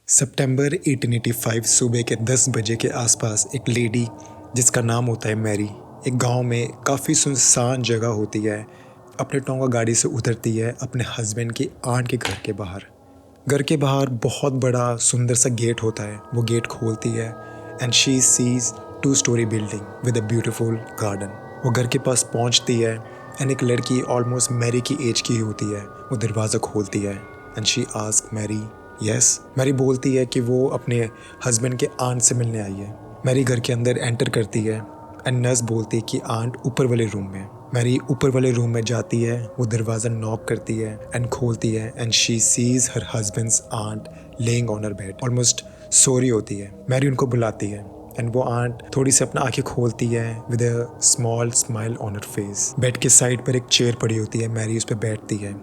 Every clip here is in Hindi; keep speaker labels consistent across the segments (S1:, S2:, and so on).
S1: सितंबर 1885 सुबह के 10 बजे के आसपास एक लेडी जिसका नाम होता है मैरी एक गांव में काफ़ी सुनसान जगह होती है अपने टोंगा गाड़ी से उतरती है अपने हस्बैंड की आंट के घर के बाहर बहुत बड़ा सुंदर सा गेट होता है। वो गेट खोलती है and she seize 2 story building with a beautiful garden. वो घर के पास पहुंचती है एंड एक लड़की ऑलमोस्ट मैरी की एज की होती है वो दरवाज़ा खोलती है and she ask Mary yes. Mary बोलती है कि वो अपने हस्बैंड के आंट से मिलने आई है। मैरी घर के अंदर एंटर करती है एंड नर्स बोलती है कि आंट ऊपर वाले रूम में। मैरी ऊपर वाले रूम में जाती है, वो दरवाज़ा नॉक करती है एंड खोलती है and she sees her husband's aunt laying on her bed, almost सो रही होती है। मैरी उनको बुलाती है एंड वो आंट थोड़ी सी अपना आंखें खोलती है with a small smile on her face. Bed के साइड पर एक चेयर पड़ी होती है, मैरी उस पर बैठती है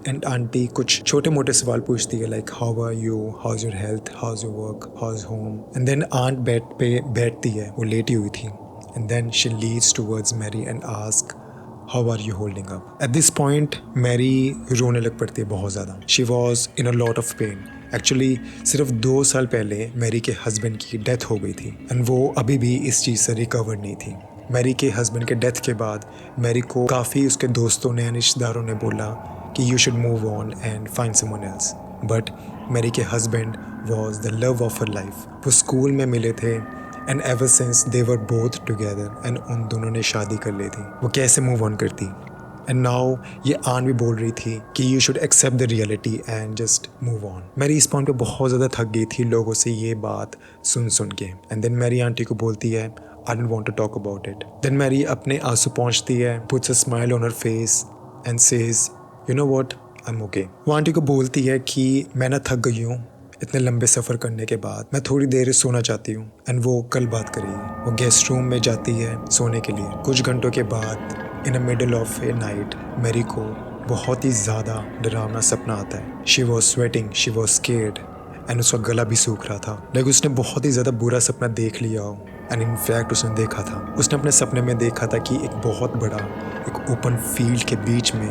S1: एंड आंटी कुछ छोटे मोटे सवाल पूछती है like how are you, how is your health, how is your work, how is home. And then aunt bed पे बैठती है, वो लेटी हुई थी and then she leads towards Mary and ask how are you holding up. At this point Mary रोने लग पड़ती है बहुत ज़्यादा। She was in a lot of pain. Actually सिर्फ 2 साल पहले मैरी के हस्बैंड की डेथ हो गई थी एंड वो अभी भी इस चीज़ से रिकवर नहीं थी। मैरी के हस्बैंड के डेथ के बाद मैरी को काफ़ी उसके दोस्तों ने, रिश्तेदारों ने बोला कि you should move on and find someone else. But Mary के husband was the love of her life. वो स्कूल में मिले थे and ever since they were both together and उन दोनों ने शादी कर ली थी। वो कैसे मूव ऑन करती। एंड नाउ ये आन भी बोल रही थी कि you should accept the reality and just move on. Mary इस पॉइंट पे बहुत ज़्यादा थक गई थी लोगों से ये बात सुन के। एंड देन मैरी आंटी को बोलती है I don't want to talk about it. Then Mary अपने आंसू पहुँचती है, puts a smile on her face and says you know what, I am okay. वो आंटी को बोलती है कि मैं ना थक गई हूँ इतने लंबे सफ़र करने के बाद, मैं थोड़ी देर सोना चाहती हूँ। एंड वो कल बात करेगी। वो गेस्ट रूम में जाती है सोने के लिए। कुछ घंटों के बाद in the middle of a night Mary को बहुत ही ज़्यादा डरावना सपना आता है। She was sweating, she was scared and उसका गला भी सूख रहा था। लेकिन उसने बहुत ही ज़्यादा बुरा सपना देख लिया हो एंड इनफैक्ट उसने देखा था, उसने अपने सपने में देखा था कि एक बहुत बड़ा एक ओपन फील्ड के बीच में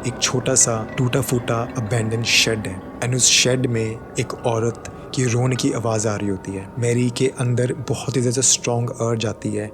S1: एक छोटा सा टूटा फूटा अबैंडन शेड है एंड उस शेड में एक औरत की रोने की आवाज़ आ रही होती है। मैरी के अंदर बहुत ही ज़्यादा स्ट्रॉन्ग अर्ज आती है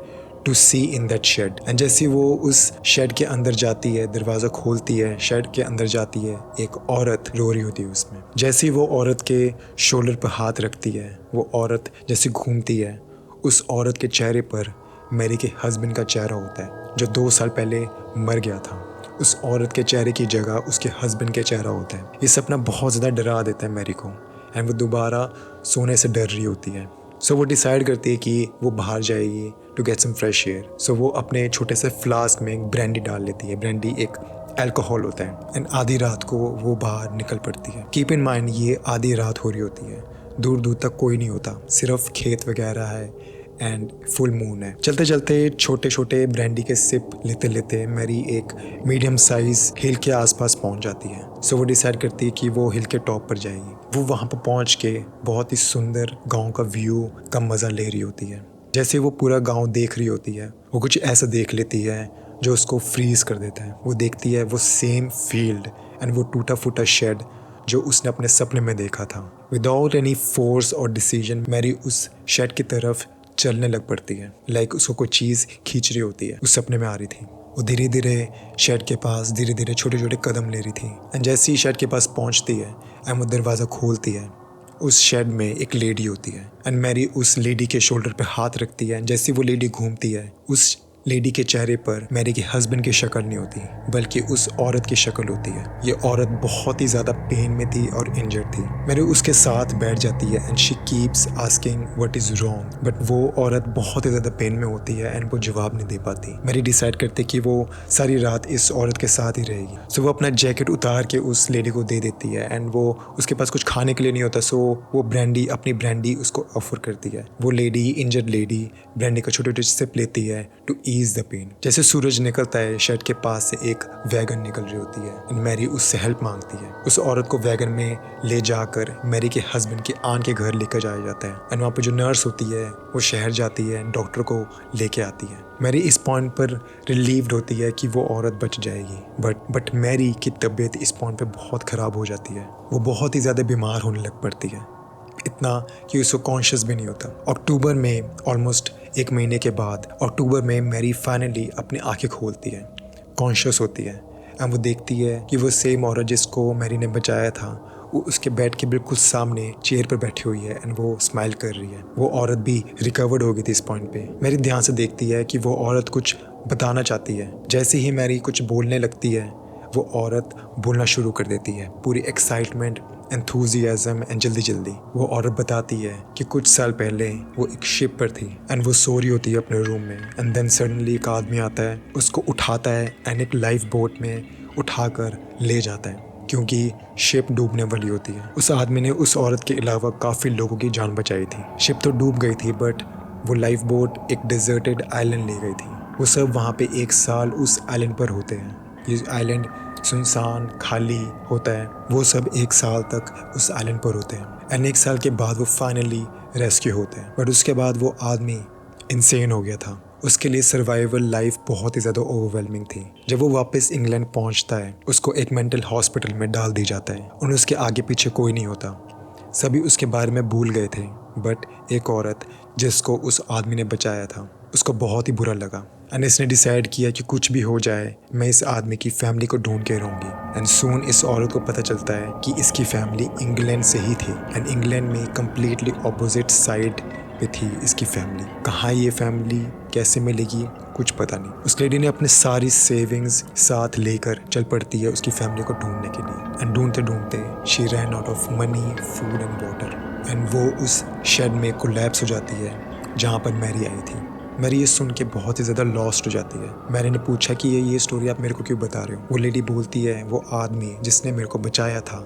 S1: to see in that shed. And जैसे वो उस शेड के अंदर जाती है, दरवाज़ा खोलती है, शेड के अंदर जाती है, एक औरत रो रही होती है उसमें। जैसे ही वो औरत के शोल्डर पर हाथ रखती है, वो औरत जैसे घूमती है, उस औरत के चेहरे पर मैरी के हस्बैंड का चेहरा होता है जो 2 साल पहले मर गया था। उस औरत के चेहरे की जगह उसके हस्बैंड के चेहरा होता है। ये सपना बहुत ज़्यादा डरा देता है मैरी को एंड वो दोबारा सोने से डर रही होती है। सो वो डिसाइड करती है कि वो बाहर जाएगी to get some fresh air. So वो अपने छोटे से फ्लास्क में एक ब्रांडी डाल लेती है। ब्रांडी एक अल्कोहल होता है एंड आधी रात को वो बाहर निकल पड़ती है। कीप इन माइंड ये आधी रात हो रही होती है, दूर दूर तक कोई नहीं होता, सिर्फ खेत वगैरह है एंड फुल मून है। चलते चलते छोटे छोटे ब्रांडी के सिप लेते लेते मैरी एक मीडियम साइज हिल के आसपास पहुंच जाती है। सो वो डिसाइड करती है कि वो हिल के टॉप पर जाएगी। वो वहाँ पर पहुँच के बहुत ही सुंदर गांव का व्यू का मज़ा ले रही होती है। जैसे वो पूरा गांव देख रही होती है, वो कुछ ऐसा देख लेती है जो उसको फ्रीज कर देता है। वो देखती है वो सेम फील्ड एंड वो टूटा फूटा शेड जो उसने अपने सपने में देखा था। विदाउट एनी फोर्स और डिसीजन मैरी उस शेड की तरफ चलने लग पड़ती है। लाइक उसको कोई चीज़ खींच रही होती है, उस सपने में आ रही थी। वो धीरे धीरे शेड के पास धीरे धीरे छोटे छोटे कदम ले रही थी एंड जैसे ही शेड के पास पहुंचती है एंड वो दरवाज़ा खोलती है, उस शेड में एक लेडी होती है एंड मैरी उस लेडी के शोल्डर पे हाथ रखती है। जैसे वो लेडी घूमती है, उस लेडी के चेहरे पर मैरी के हस्बैंड की शक्ल नहीं होती बल्कि उस औरत की शक्ल होती है। ये औरत बहुत ही ज़्यादा पेन में थी और इंजर्ड थी। मैरी उसके साथ बैठ जाती है and she keeps asking what is wrong, but वो औरत बहुत ही ज़्यादा पेन में होती है एंड वो जवाब नहीं दे पाती। मैरी डिसाइड करती कि वो सारी रात इस औरत के साथ ही रहेगी। सो वो अपना जैकेट उतार के उस लेडी को दे देती है एंड वो उसके पास कुछ खाने के लिए नहीं होता, सो वो अपनी ब्रांडी उसको ऑफर करती है। वो लेडी, इंजर्ड लेडी, ब्रांडी का छोटे छोटे सिप लेती है टू ईज द पेन। जैसे सूरज निकलता है, शेड के पास से एक वैगन निकल रही होती है एंड मैरी उससे हेल्प मांगती है। उस औरत को वैगन में ले जाकर मैरी के हस्बैंड के आन के घर लेकर जाया जाता है एंड वहाँ पे जो नर्स होती है वो शहर जाती है, डॉक्टर को लेके आती है। मैरी इस पॉइंट पर रिलीव्ड होती है कि वो औरत बच जाएगी, बट मैरी की तबीयत इस पॉइंट पे बहुत ख़राब हो जाती है। वो बहुत ही ज़्यादा बीमार होने लग पड़ती है इतना कि उसको कॉन्शियस भी नहीं होता। अक्टूबर में ऑलमोस्ट 1 महीने के बाद अक्टूबर में मैरी फाइनली अपनी आंखें खोलती है, कॉन्शियस होती है एंड वो देखती है कि वो सेम औरत जिसको मैरी ने बचाया था वो उसके बेड के बिल्कुल सामने चेयर पर बैठी हुई है एंड वो स्माइल कर रही है। वो औरत भी रिकवर्ड हो गई थी इस पॉइंट पे। मैरी ध्यान से देखती है कि वो औरत कुछ बताना चाहती है। जैसे ही मैरी कुछ बोलने लगती है वो औरत बोलना शुरू कर देती है, पूरी एक्साइटमेंट, एंथुजियाज्म एंड जल्दी वो औरत बताती है कि कुछ साल पहले वो एक शिप पर थी एंड वो सो रही होती है अपने रूम में एंड देन सडनली एक आदमी आता है, उसको उठाता है एंड एक लाइफ बोट में उठाकर ले जाता है क्योंकि शिप डूबने वाली होती है। उस आदमी ने उस औरत के अलावा काफ़ी लोगों की जान बचाई थी। शिप तो डूब गई थी बट वो लाइफ बोट एक डिजर्टेड आइलैंड ले गई थी। वो सब वहाँ पे 1 साल उस आइलैंड पर होते हैं। ये आइलैंड सुनसान खाली होता है, वो सब 1 साल तक उस आइलैंड पर होते हैं एंड 1 साल के बाद वो फाइनली रेस्क्यू होते हैं। बट उसके बाद वो आदमी इंसेन हो गया था। उसके लिए सर्वाइवल लाइफ बहुत ही ज़्यादा ओवरवेलमिंग थी। जब वो वापस इंग्लैंड पहुंचता है उसको एक मेंटल हॉस्पिटल में डाल दी जाता है और उसके आगे पीछे कोई नहीं होता। सभी उसके बारे में भूल गए थे बट एक औरत जिसको उस आदमी ने बचाया था उसको बहुत ही बुरा लगा एंड इसने डिसाइड किया कि कुछ भी हो जाए मैं इस आदमी की फैमिली को ढूंढ के रहूँगी। एंड सून इस औरत को पता चलता है कि इसकी फैमिली इंग्लैंड से ही थी एंड इंग्लैंड में कम्प्लीटली अपोजिट साइड पे थी इसकी फैमिली। कहाँ ये फैमिली कैसे मिलेगी कुछ पता नहीं। उस लेडी ने अपने सारी सेविंग्स साथ लेकर चल पड़ती है उसकी फैमिली को ढूंढने के लिए एंड ढूंढते ढूंढते she ran out of money, food and water and वो उस शेड में कोलैप्स हो जाती है जहाँ पर मैरी आई थी। मैरी ये सुन के बहुत ही ज़्यादा लॉस्ट हो जाती है। मैरी ने पूछा कि ये स्टोरी आप मेरे को क्यों बता रहे हो। वो लेडी बोलती है वो आदमी जिसने मेरे को बचाया था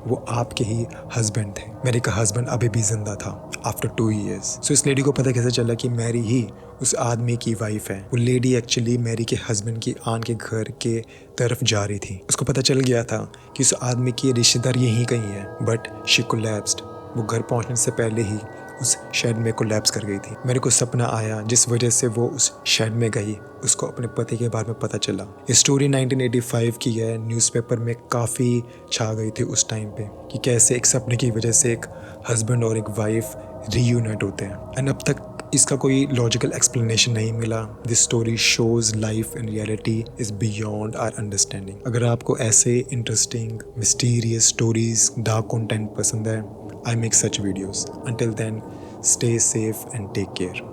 S1: वो आपके ही हस्बैंड थे। मैरी का हस्बैंड अभी भी जिंदा था आफ्टर 2 years। सो इस लेडी को पता कैसे चला कि मैरी ही उस आदमी की वाइफ है। वो लेडी एक्चुअली मैरी के हस्बैंड की आन के घर के तरफ जा रही थी। उसको पता चल गया था कि उस आदमी की रिश्तेदार यहीं कहीं है बट शी कोलैप्स्ड। वो घर पहुंचने से पहले ही उस शेड में कोलैप्स कर गई थी। मेरे को सपना आया जिस वजह से वो उस शेड में गई, उसको अपने पति के बारे में पता चला। ये स्टोरी 1985 की है। न्यूज़पेपर में काफ़ी छा गई थी उस टाइम पे कि कैसे एक सपने की वजह से एक हस्बैंड और एक वाइफ रीयूनाइट होते हैं एंड अब तक इसका कोई लॉजिकल एक्सप्लेनेशन नहीं मिला। This story shows life in reality is beyond our understanding. अगर आपको ऐसे interesting mysterious stories dark content पसंद है, I make such videos. Until then, stay safe and take care.